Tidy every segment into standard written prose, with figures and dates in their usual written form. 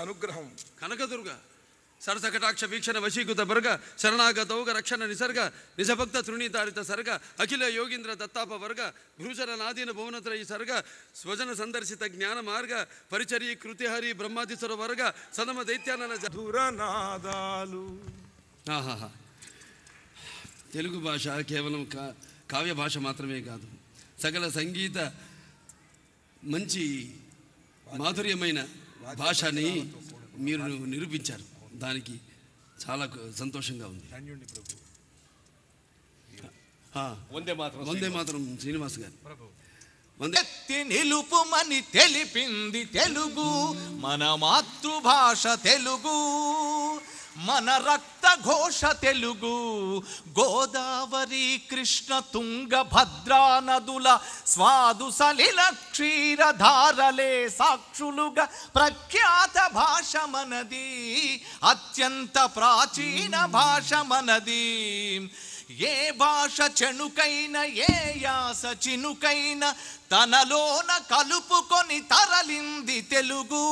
అనుగ్రహం. కనకదుర్గ సరసకటాక్ష వీక్షణ వశీకృత బర్గ శరణాగతౌగ రక్షణ నిసర్గ నిజభక్త తృణీతారిత సర్గ అఖిల యోగీంద్ర దత్తాప వర్గ భూషణ నాదీన భువనత్రయీ సర్గ స్వజన సందర్శిత జ్ఞాన మార్గ పరిచర్య కృతిహరి బ్రహ్మాదిసుర వర్గ సదమ దైత్యానన ధురనాదాలు. తెలుగు భాష కేవలం కావ్య భాష మాత్రమే కాదు, సకల సంగీత మంచి మాధుర్యమైన భాషని మీరు నిరూపించారు. దానికి చాలా సంతోషంగా ఉంది. వందే మాతరం శ్రీనివాస్ గారు. ఎత్తి నిలుపుమని తెలిపింది తెలుగు, మన మాతృభాష తెలుగు, మన రక్త ఘోష తెలుగు. గోదావరి కృష్ణ తుంగ భద్రా నదుల స్వాదు సలిల క్షీరధారలే సాక్షులుగా ప్రఖ్యాత భాష మనది, అత్యంత ప్రాచీన భాష మనది. ఏ భాష చెణుకైన ఏ యాస చినుకైన తనలోన కలుపుకొని తరలింది తెలుగు.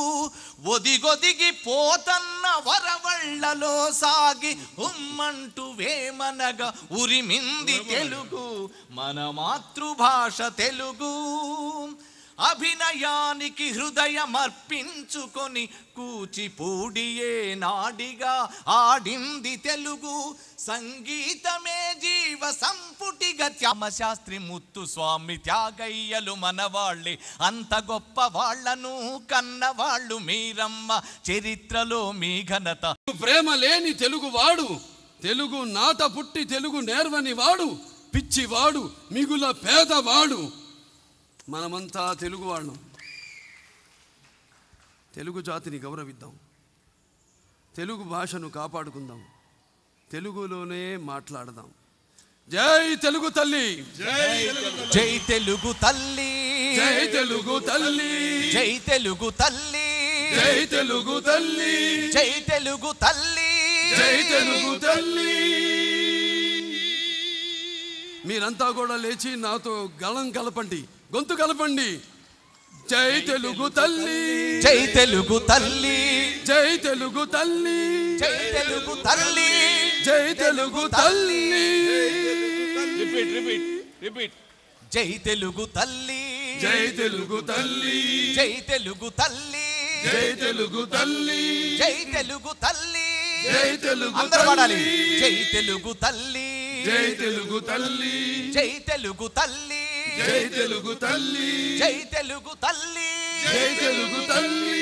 ఒదిగొదిగి పోతన్న వరవళ్ళలో సాగి ఉమ్మంటూ వేమనగా ఉరిమింది తెలుగు, మన మాతృభాష తెలుగు. అభినయానికి హృదయమర్పించుకొని కూచిపూడియే నాడిగా ఆడింది తెలుగు. సంగీతమే జీవ సంపుటిగా త్యామశాస్త్రి ముత్తుస్వామి త్యాగయ్యలు మనవాళ్ళే, అంత గొప్ప వాళ్లను కన్నవాళ్ళు మీరమ్మ, చరిత్రలో మీ ఘనత. ప్రేమ లేని తెలుగువాడు, తెలుగు నాట పుట్టి తెలుగు నేర్వని వాడు, పిచ్చివాడు మిగుల పేదవాడు. మనమంతా తెలుగు వాళ్ళం. తెలుగు జాతిని గౌరవిద్దాం, తెలుగు భాషను కాపాడుకుందాం, తెలుగులోనే మాట్లాడదాం. జై తెలుగు తల్లి, జై తెలుగు తల్లి, జై తెలుగు తల్లి, జై తెలుగు తల్లి, జై తెలుగు తల్లి, జై తెలుగు తల్లి, జై తెలుగు తల్లి. మీరంతా కూడా లేచి నాతో గళం కలపండి, గొంతు కలపండి. జై తెలుగు తల్లి, జై తెలుగు తల్లి, జై తెలుగు తల్లి, జై తెలుగు తల్లి, జై తెలుగు తల్లి. రిపీట్. జై తెలుగు తల్లి, జై తెలుగు తల్లి, జై తెలుగు తల్లి, జై తెలుగు తల్లి, జై తెలుగు తల్లి, జై తెలుగు అందరూ పాడాలి. తల్లి. జై తెలుగు తల్లి, జై తెలుగు తల్లి, జై తెలుగు తల్లి, జై తెలుగు తల్లి, జై తెలుగు తల్లి, జై తెలుగు తల్లి.